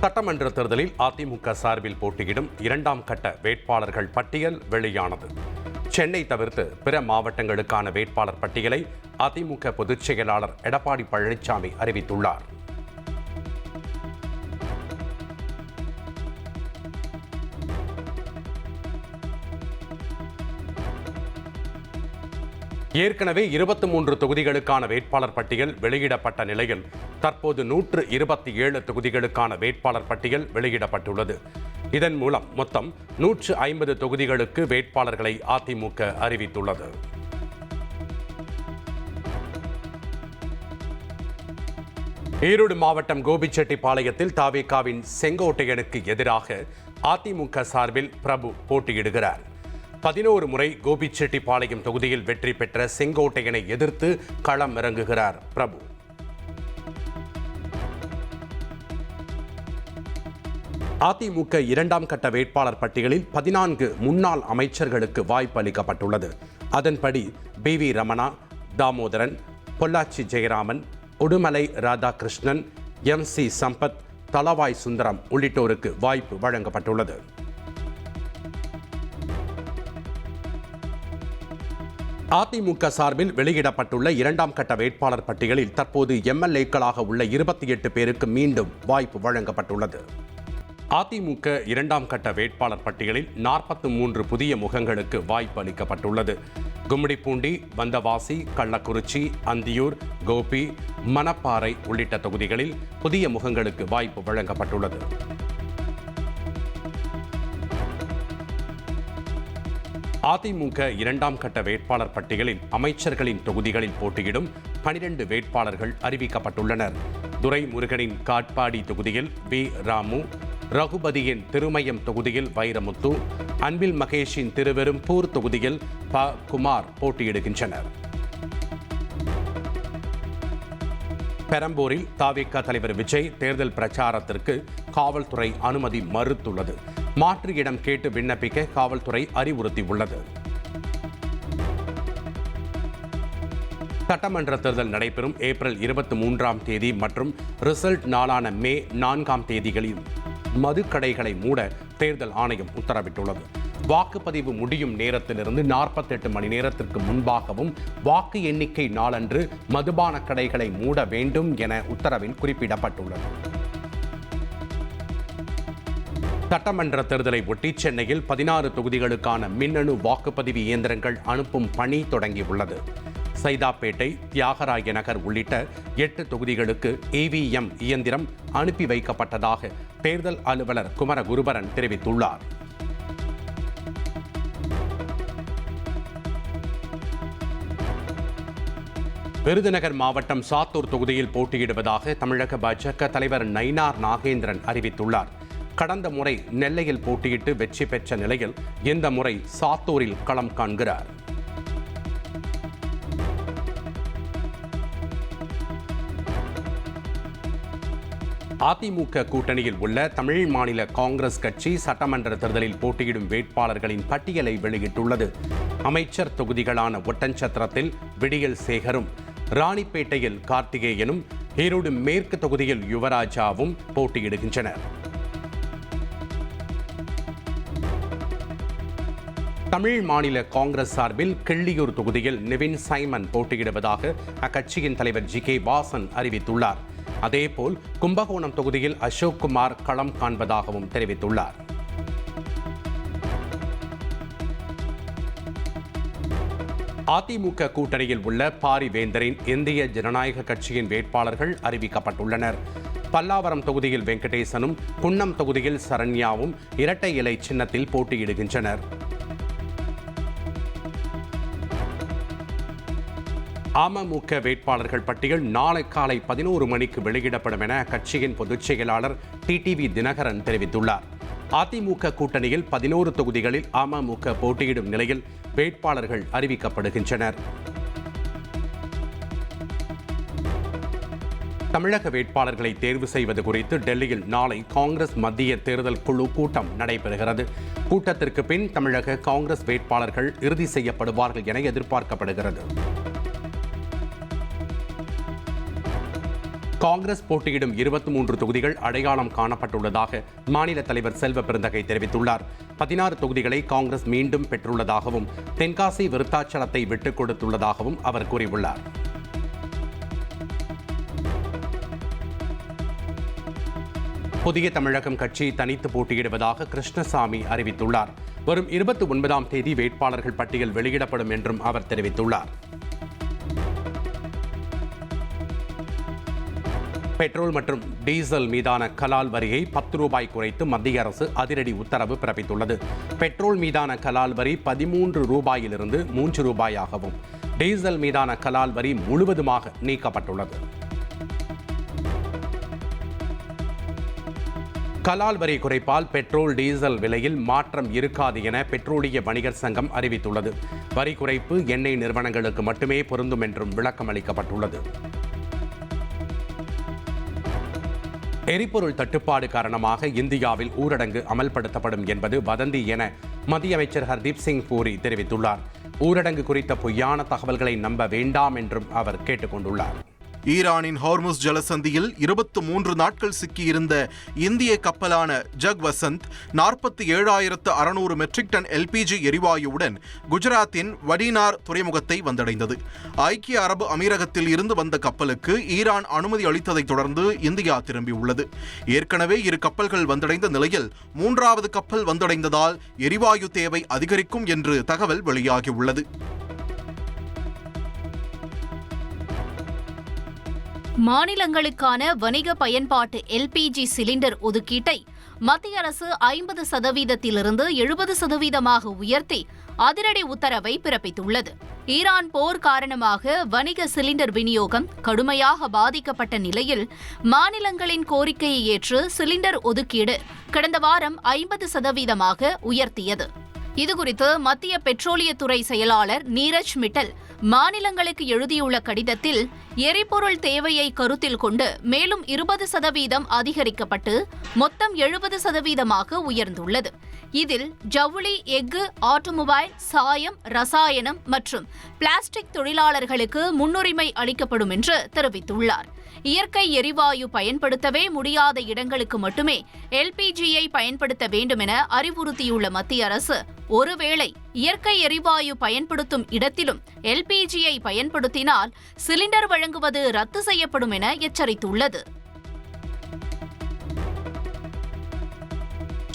சட்டமன்ற தேர்தலில் அதிமுக சார்பில் போட்டியிடும் 2ஆம் கட்ட வேட்பாளர்கள் பட்டியல் வெளியானது. சென்னை தவிர்த்து பிற மாவட்டங்களுக்கான வேட்பாளர் பட்டியலை அதிமுக பொதுச் செயலாளர் எடப்பாடி பழனிசாமி அறிவித்துள்ளார். ஏற்கனவே 23 தொகுதிகளுக்கான வேட்பாளர் பட்டியல் வெளியிடப்பட்ட நிலையில் தற்போது 127 தொகுதிகளுக்கான வேட்பாளர் பட்டியல் வெளியிடப்பட்டுள்ளது. இதன் மூலம் மொத்தம் 150 தொகுதிகளுக்கு வேட்பாளர்களை அதிமுக அறிவித்துள்ளது. ஈரோடு மாவட்டம் கோபிச்செட்டிப்பாளையத்தில் தாவேகாவின் செங்கோட்டையனுக்கு எதிராக அதிமுக சார்பில் பிரபு போட்டியிடுகிறார். 11 முறை கோபிச்செட்டிப்பாளையம் தொகுதியில் வெற்றி பெற்ற செங்கோட்டையனை எதிர்த்து களம் இறங்குகிறார் பிரபு. அதிமுக 2ஆம் கட்ட வேட்பாளர் பட்டியலில் 14 முன்னாள் அமைச்சர்களுக்கு வாய்ப்பு அளிக்கப்பட்டுள்ளது. அதன்படி BV ரமணா, தாமோதரன், பொள்ளாச்சி ஜெயராமன், உடுமலை ராதாகிருஷ்ணன், MC சம்பத், தளவாய் சுந்தரம் உள்ளிட்டோருக்கு வாய்ப்பு வழங்கப்பட்டுள்ளது. அதிமுக சார்பில் வெளியிடப்பட்டுள்ள 2ஆம் கட்ட வேட்பாளர் பட்டியலில் தற்போது MLAக்களாக உள்ள 28 பேருக்கு மீண்டும் வாய்ப்பு வழங்கப்பட்டுள்ளது. அதிமுக 2ஆம் கட்ட வேட்பாளர் பட்டியலில் 43 புதிய முகங்களுக்கு வாய்ப்பு அளிக்கப்பட்டுள்ளது. கும்மிடிப்பூண்டி, வந்தவாசி, கள்ளக்குறிச்சி, அந்தியூர், கோபி, மணப்பாறை உள்ளிட்ட தொகுதிகளில் புதிய முகங்களுக்கு வாய்ப்பு வழங்கப்பட்டுள்ளது. அதிமுக 2ஆம் கட்ட வேட்பாளர் பட்டியலில் அமைச்சர்களின் தொகுதிகளில் போட்டியிடும் 12 வேட்பாளர்கள் அறிவிக்கப்பட்டுள்ளனர். துரைமுருகனின் காட்பாடி தொகுதியில் V. ராமு, ரகுபதியின் திருமயம் தொகுதியில் வைரமுத்து, அன்பில் மகேஷின் திருவெரும்பூர் தொகுதியில் ப. குமார் போட்டியிடுகின்றனர். பெரம்பூரில் தாவேகா தலைவர் விஜய் தேர்தல் பிரச்சாரத்திற்கு காவல்துறை அனுமதி மறுத்துள்ளது. மாற்று இடம் கேட்டு விண்ணப்பிக்க காவல்துறை அறிவுறுத்தியுள்ளது. சட்டமன்ற தேர்தல் நடைபெறும் ஏப்ரல் 23ஆம் தேதி மற்றும் ரிசல்ட் நாளான மே 4ஆம் தேதிகளில் மதுக்கடைகளை மூட தேர்தல் ஆணையம் உத்தரவிட்டுள்ளது. வாக்குப்பதிவு முடியும் நேரத்திலிருந்து 48 மணி நேரத்திற்கு முன்பாகவும் வாக்கு எண்ணிக்கை நாளன்று மதுபான கடைகளை மூட வேண்டும் என உத்தரவில் குறிப்பிடப்பட்டுள்ளது. சட்டமன்ற தேர்தலை ஒட்டி சென்னையில் 16 தொகுதிகளுக்கான மின்னணு வாக்குப்பதிவு இயந்திரங்கள் அனுப்பும் பணி தொடங்கியுள்ளது. சைதாப்பேட்டை, தியாகராய நகர் உள்ளிட்ட 8 தொகுதிகளுக்கு EVM இயந்திரம் அனுப்பி வைக்கப்பட்டதாக தேர்தல் அலுவலர் குமரகுருபரன் தெரிவித்துள்ளார். விருதுநகர் மாவட்டம் சாத்தூர் தொகுதியில் போட்டியிடுவதாக தமிழக பாஜக தலைவர் நயினார் நாகேந்திரன் அறிவித்துள்ளார். கடந்த முறை நெல்லையில் போட்டியிட்டு வெற்றி பெற்ற நிலையில் இந்த முறை சாத்தூரில் களம் காண்கிறார். அதிமுக கூட்டணியில் உள்ள தமிழ் மாநில காங்கிரஸ் கட்சி சட்டமன்ற தேர்தலில் போட்டியிடும் வேட்பாளர்களின் பட்டியலை வெளியிட்டுள்ளது. அமைச்சர் தொகுதிகளான ஒட்டன்சத்திரத்தில் விடியல் சேகரும், ராணிப்பேட்டையில் கார்த்திகேயனும், ஈரோடு மேற்கு தொகுதியில் யுவராஜாவும் போட்டியிடுகின்றனர். தமிழ் மாநில காங்கிரஸ் சார்பில் கிள்ளியூர் தொகுதியில் நிவின் சைமன் போட்டியிடுவதாக அக்கட்சியின் தலைவர் GK வாசன் அறிவித்துள்ளார். அதேபோல் கும்பகோணம் தொகுதியில் அசோக் குமார் களம் காண்பதாகவும் தெரிவித்துள்ளார். அதிமுக கூட்டணியில் உள்ள பாரிவேந்தரின் இந்திய ஜனநாயக கட்சியின் வேட்பாளர்கள் அறிவிக்கப்பட்டுள்ளனர். பல்லாவரம் தொகுதியில் வெங்கடேசனும், குன்னம் தொகுதியில் சரண்யாவும் இரட்டை இலை சின்னத்தில் போட்டியிடுகின்றனர். அமமுக வேட்பாளர்கள் பட்டியல் நாளை காலை 11 மணிக்கு வெளியிடப்படும் என கட்சியின் பொதுச் செயலாளர் TTV தினகரன் தெரிவித்துள்ளார். அதிமுக கூட்டணியில் 11 தொகுதிகளில் அமமுக போட்டியிடும் நிலையில் வேட்பாளர்கள் அறிவிக்கப்படுகின்றனர். தமிழக வேட்பாளர்களை தேர்வு செய்வது குறித்து டெல்லியில் நாளை காங்கிரஸ் மத்திய தேர்தல் குழு கூட்டம் நடைபெறுகிறது. கூட்டத்திற்கு பின் தமிழக காங்கிரஸ் வேட்பாளர்கள் இறுதி செய்யப்படுவார்கள் என எதிர்பார்க்கப்படுகிறது. காங்கிரஸ் போட்டியிடும் 23 தொகுதிகள் அடையாளம் காணப்பட்டுள்ளதாக மாநில தலைவர் செல்வ பெருந்தகை தெரிவித்துள்ளார். 16 தொகுதிகளை காங்கிரஸ் மீண்டும் பெற்றுள்ளதாகவும் தென்காசி விருத்தாச்சலத்தை விட்டுக் கொடுத்துள்ளதாகவும் அவர் கூறியுள்ளார். புதிய தமிழகம் கட்சி தனித்து போட்டியிடுவதாக கிருஷ்ணசாமி அறிவித்துள்ளார். வரும் 29ஆம் தேதி வேட்பாளர்கள் பட்டியல் வெளியிடப்படும் என்றும் அவர் தெரிவித்துள்ளார். பெட்ரோல் மற்றும் டீசல் மீதான கலால் வரியை 10 ரூபாய் குறைத்து மத்திய அரசு அதிரடி உத்தரவு பிறப்பித்துள்ளது. பெட்ரோல் மீதான கலால் வரி 13 ரூபாயிலிருந்து 3 ரூபாயாகவும், டீசல் மீதான கலால் வரி முழுவதுமாக நீக்கப்பட்டுள்ளது. கலால் வரி குறைப்பால் பெட்ரோல் டீசல் விலையில் மாற்றம் இருக்காது என பெட்ரோலிய வணிகர் சங்கம் அறிவித்துள்ளது. வரி குறைப்பு எண்ணெய் நிறுவனங்களுக்கு மட்டுமே பொருந்தும் என்றும் விளக்கம் அளிக்கப்பட்டுள்ளது. எரிபொருள் தட்டுப்பாடு காரணமாக இந்தியாவில் ஊரடங்கு அமல்படுத்தப்படும் என்பது வதந்தி என மத்திய அமைச்சர் ஹர்தீப் சிங் பூரி தெரிவித்துள்ளார். ஊரடங்கு குறித்த பொய்யான தகவல்களை நம்ப வேண்டாம் என்றும் அவர் கேட்டுக் கொண்டுள்ளார். ஈரானின் ஹார்முஸ் ஜலசந்தியில் 23 நாட்கள் சிக்கியிருந்த இந்திய கப்பலான Jag Vasant 47,600 metric ton LPG எரிவாயுவுடன் குஜராத்தின் வடினார் துறைமுகத்தை வந்தடைந்தது. ஐக்கிய அரபு அமீரகத்தில் இருந்து வந்த கப்பலுக்கு ஈரான் அனுமதி அளித்ததை தொடர்ந்து இந்தியா திரும்பியுள்ளது. ஏற்கனவே 2 கப்பல்கள் வந்தடைந்த நிலையில் 3வது கப்பல் வந்தடைந்ததால் எரிவாயு தேவை அதிகரிக்கும் என்று தகவல் வெளியாகியுள்ளது. மாநிலங்களுக்கான வணிக பயன்பாட்டு எல்பிஜி சிலிண்டர் ஒதுக்கீட்டை மத்திய அரசு 50%இலிருந்து 70% உயர்த்தி அதிரடி உத்தரவை பிறப்பித்துள்ளது. ஈரான் போர் காரணமாக வணிக சிலிண்டர் விநியோகம் கடுமையாக பாதிக்கப்பட்ட நிலையில் மாநிலங்களின் கோரிக்கையை ஏற்று சிலிண்டர் ஒதுக்கீடு கடந்த வாரம் 50% உயர்த்தியது. இதுகுறித்து மத்திய பெட்ரோலியத்துறை செயலாளர் நீரஜ் மிட்டல் மாநிலங்களுக்கு எழுதியுள்ள கடிதத்தில் எரிபொருள் தேவையை கருத்தில் கொண்டு மேலும் 20% அதிகரிக்கப்பட்டு மொத்தம் 70% உயர்ந்துள்ளது. இதில் ஜவுளி, எஃகு, ஆட்டோமொபைல், சாயம், ரசாயனம் மற்றும் பிளாஸ்டிக் தொழிலாளர்களுக்கு முன்னுரிமை அளிக்கப்படும் என்று தெரிவித்துள்ளார். இயற்கை எரிவாயு பயன்படுத்தவே முடியாத இடங்களுக்கு மட்டுமே எல்பிஜியை பயன்படுத்த வேண்டும் என அறிவுறுத்தியுள்ள மத்திய அரசு, ஒருவேளை இயற்கை எரிவாயு பயன்படுத்தும் இடத்திலும் எல்பிஜியை பயன்படுத்தினால் சிலிண்டர் வழங்குவது ரத்து செய்யப்படும் என எச்சரித்துள்ளது.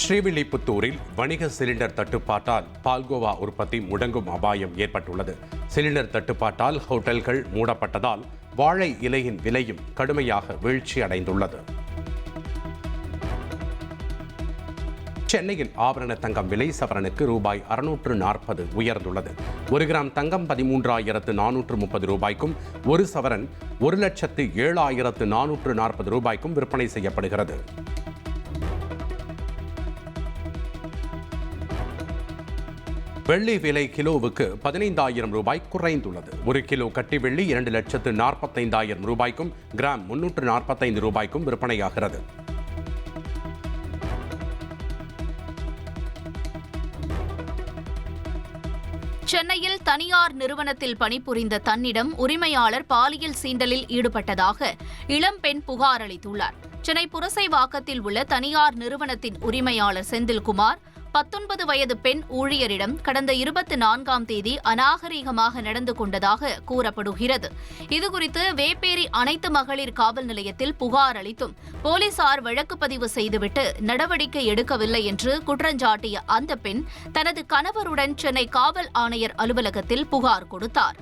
ஸ்ரீவில்லிபுத்தூரில் வணிக சிலிண்டர் தட்டுப்பாட்டால் பால்கோவா உற்பத்தி முடங்கும் அபாயம் ஏற்பட்டுள்ளது. சிலிண்டர் தட்டுப்பாட்டால் ஹோட்டல்கள் மூடப்பட்டதால் வாழை இலையின் விலையும் கடுமையாக வீழ்ச்சி அடைந்துள்ளது. சென்னையில் ஆபரண தங்கம் விலை சவரனுக்கு ரூபாய் 640 உயர்ந்துள்ளது. 1 கிராம் தங்கம் 13,430 ரூபாய்க்கும், 1 சவரன் 1,07,440 ரூபாய்க்கும் விற்பனை செய்யப்படுகிறது. வெள்ளி விலை கிலோவுக்கு 15,000 ரூபாய் குறைந்துள்ளது. 1 கிலோ கட்டி வெள்ளி 2,45,000 ரூபாய்க்கும், கிராம் 345 ரூபாய்க்கும் விற்பனையாகிறது. சென்னையில் தனியார் நிறுவனத்தில் பணிபுரிந்த தன்னிடம் உரிமையாளர் பாலியல் சீண்டலில் ஈடுபட்டதாக இளம்பெண் புகார் அளித்துள்ளார். சென்னை புரசைவாக்கத்தில் உள்ள தனியார் நிறுவனத்தின் உரிமையாளர் செந்தில்குமார் 19 வயது பெண் ஊழியரிடம் கடந்த 24ஆம் தேதி அநாகரீகமாக நடந்து கொண்டதாக கூறப்படுகிறது. இதுகுறித்து வேப்பேரி அனைத்து மகளிர் காவல் நிலையத்தில் புகார் அளித்தும் போலீசார் வழக்கு பதிவு செய்துவிட்டு நடவடிக்கை எடுக்கவில்லை என்று குற்றஞ்சாட்டிய அந்த பெண் தனது கணவருடன் சென்னை காவல் ஆணையர் அலுவலகத்தில் புகார் கொடுத்தார்.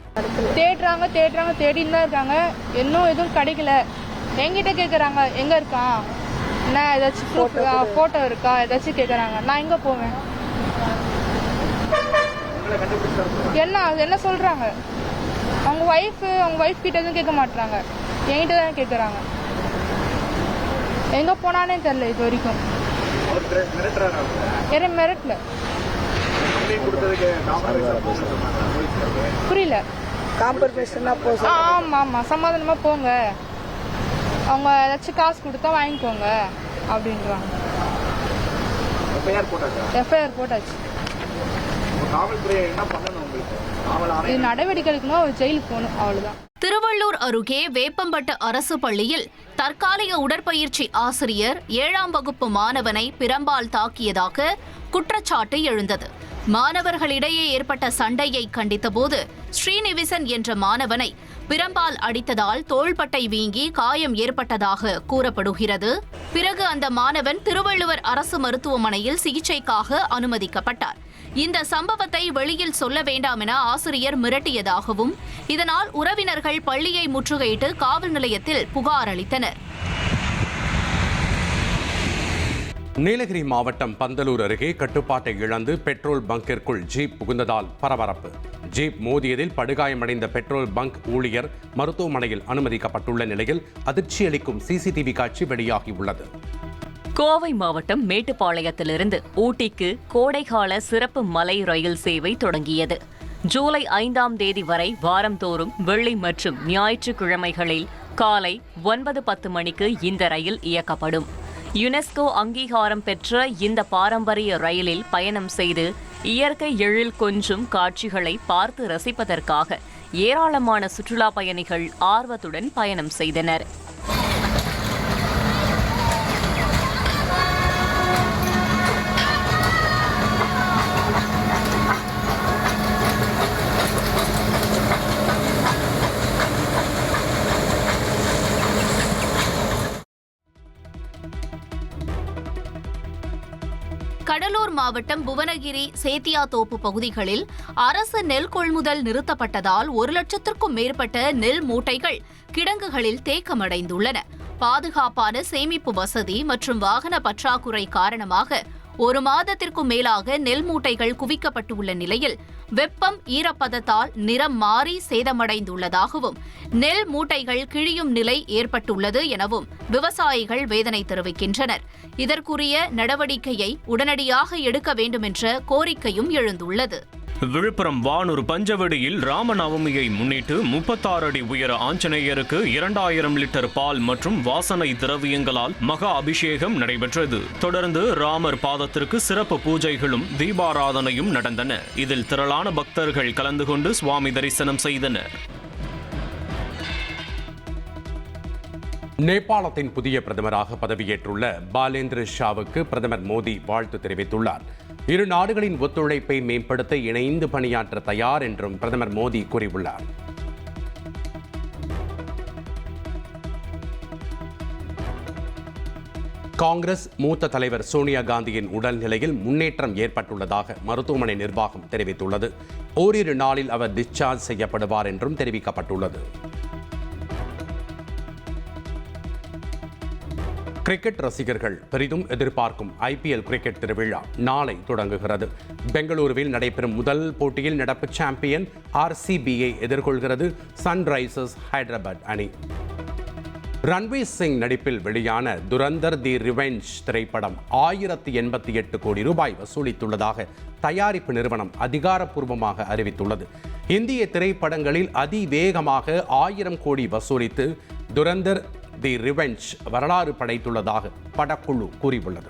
தேடின்னு தான் இருக்காங்க, இன்னும் எதுவும் கிடைக்கல. என்கிட்ட கேட்குறாங்க, எங்க இருக்கான், என்ன ஏதாச்சும் போட்டோ இருக்கா, ஏதாச்சும் கேட்குறாங்க. நான் எங்கே போவேன்? என்ன சொல்கிறாங்க, அவங்க ஒய்ஃப் கிட்ட எதுவும் கேட்க மாட்டாங்க, என்கிட்ட தான் கேட்குறாங்க. எங்கே போனானே தெரியல இது வரைக்கும். மிரட்டல. புரியல. ஆமாம், சமாதானமாக போங்க, அவங்க ஏதாச்சும் காசு கொடுத்தா வாங்கிக்கோங்க அப்படின்றாங்க. எஃப்ஐஆர் போட்டாச்சு. நடவடிக்கை எடுக்கணும், ஜெயிலுக்கு போகணும், அவ்வளவுதான். திருவள்ளூர் அருகே வேப்பம்பட்டு அரசு பள்ளியில் தற்காலிக உடற்பயிற்சி ஆசிரியர் 7ஆம் வகுப்பு மாணவனை பிரம்பால் தாக்கியதாக குற்றச்சாட்டு எழுந்தது. மாணவர்களிடையே ஏற்பட்ட சண்டையை கண்டித்தபோது ஸ்ரீநிவிசன் என்ற மாணவனை பிரம்பால் அடித்ததால் தோள்பட்டை வீங்கி காயம் ஏற்பட்டதாக கூறப்படுகிறது. பிறகு அந்த மாணவன் திருவள்ளுவர் அரசு மருத்துவமனையில் சிகிச்சைக்காக அனுமதிக்கப்பட்டார். இந்த சம்பவத்தை வெளியில் சொல்ல வேண்டாம் என ஆசிரியர் மிரட்டியதாகவும், இதனால் உறவினர்கள் பள்ளியை முற்றுகையிட்டு காவல் நிலையத்தில் புகார் அளித்தனர். நீலகிரி மாவட்டம் பந்தலூர் அருகே கட்டுப்பாட்டை இழந்து பெட்ரோல் பங்கிற்குள் ஜீப் புகுந்ததால் பரபரப்பு. ஜீப் மோதியதில் படுகாயமடைந்த பெட்ரோல் பங்க் ஊழியர் மருத்துவமனையில் அனுமதிக்கப்பட்டுள்ள நிலையில் அதிர்ச்சியளிக்கும் சிசிடிவி காட்சி வெளியாகியுள்ளது. கோவை மாவட்டம் மேட்டுப்பாளையத்திலிருந்து ஊட்டிக்கு கோடைகால சிறப்பு மலை ரயில் சேவை தொடங்கியது. ஜூலை 5ஆம் தேதி வரை வாரந்தோறும் வெள்ளி மற்றும் ஞாயிற்றுக்கிழமைகளில் காலை 9:10 மணிக்கு இந்த ரயில் இயக்கப்படும். யுனெஸ்கோ அங்கீகாரம் பெற்ற இந்த பாரம்பரிய ரயிலில் பயணம் செய்து இயற்கை எழில் கொஞ்சும் காட்சிகளை பார்த்து ரசிப்பதற்காக ஏராளமான சுற்றுலா பயணிகள் ஆர்வத்துடன் பயணம் செய்தனர். கடலூர் மாவட்டம் புவனகிரி சேத்தியாத்தோப்பு பகுதிகளில் அரசு நெல் கொள்முதல் நிறுத்தப்பட்டதால் 1 லட்சத்திற்கும் மேற்பட்ட நெல் மூட்டைகள் கிடங்குகளில் தேக்கமடைந்துள்ளன. பாதுகாப்பான சேமிப்பு வசதி மற்றும் வாகன பற்றாக்குறை காரணமாக 1 மாதத்திற்கும் மேலாக நெல் மூட்டைகள் குவிக்கப்பட்டுள்ள நிலையில் வெப்பம் ஈரப்பதத்தால் நிறம் மாறி சேதமடைந்துள்ளதாகவும், நெல் மூட்டைகள் கிழியும் நிலை ஏற்பட்டுள்ளது எனவும் விவசாயிகள் வேதனை தெரிவிக்கின்றனர். இதற்குரிய நடவடிக்கையை உடனடியாக எடுக்க வேண்டும் என்ற கோரிக்கையும் எழுந்துள்ளது. விழுப்புரம் வானூர் பஞ்சவடியில் ராமநவமியை முன்னிட்டு 36 அடி உயர ஆஞ்சநேயருக்கு 2000 லிட்டர் பால் மற்றும் வாசனை திரவியங்களால் மகா அபிஷேகம் நடைபெற்றது. தொடர்ந்து ராமர் பாதத்திற்கு சிறப்பு பூஜைகளும் தீபாராதனையும் நடந்தன. இதில் திரளான பக்தர்கள் கலந்து கொண்டு சுவாமி தரிசனம் செய்தனர். நேபாளத்தின் புதிய பிரதமராக பதவியேற்றுள்ள பாலேந்திர ஷாவுக்கு பிரதமர் மோடி வாழ்த்து தெரிவித்துள்ளார். இரு நாடுகளின் ஒத்துழைப்பை மேம்படுத்த இணைந்து பணியாற்ற தயார் என்றும் பிரதமர் மோடி கூறியுள்ளார். காங்கிரஸ் மூத்த தலைவர் சோனியா காந்தியின் உடல்நிலையில் முன்னேற்றம் ஏற்பட்டுள்ளதாக மருத்துவமனை நிர்வாகம் தெரிவித்துள்ளது. ஓரிரு நாளில் அவர் டிஸ்சார்ஜ் செய்யப்படுவார் என்றும் தெரிவிக்கப்பட்டுள்ளது. கிரிக்கெட் ரசிகர்கள் பெரிதும் எதிர்பார்க்கும் IPL கிரிக்கெட் திருவிழா நாளை தொடங்குகிறது. பெங்களூருவில் நடைபெறும் முதல் போட்டியில் நடப்பு சாம்பியன் RCBயை எதிர்கொள்கிறது சன்ரைசர்ஸ் ஹைதராபாத் அணி. ரன்வீர் சிங் நடிப்பில் வெளியான துரந்தர் தி ரிவெஞ்ச் திரைப்படம் 1088 கோடி ரூபாய் வசூலித்துள்ளதாக தயாரிப்பு நிறுவனம் அதிகாரப்பூர்வமாக அறிவித்துள்ளது. இந்திய திரைப்படங்களில் அதிவேகமாக 1000 கோடி வசூலித்து துரந்தர் தி ரிவெஞ்ச் வரலாறு படைத்துள்ளதாக படக்குழு கூறியுள்ளது.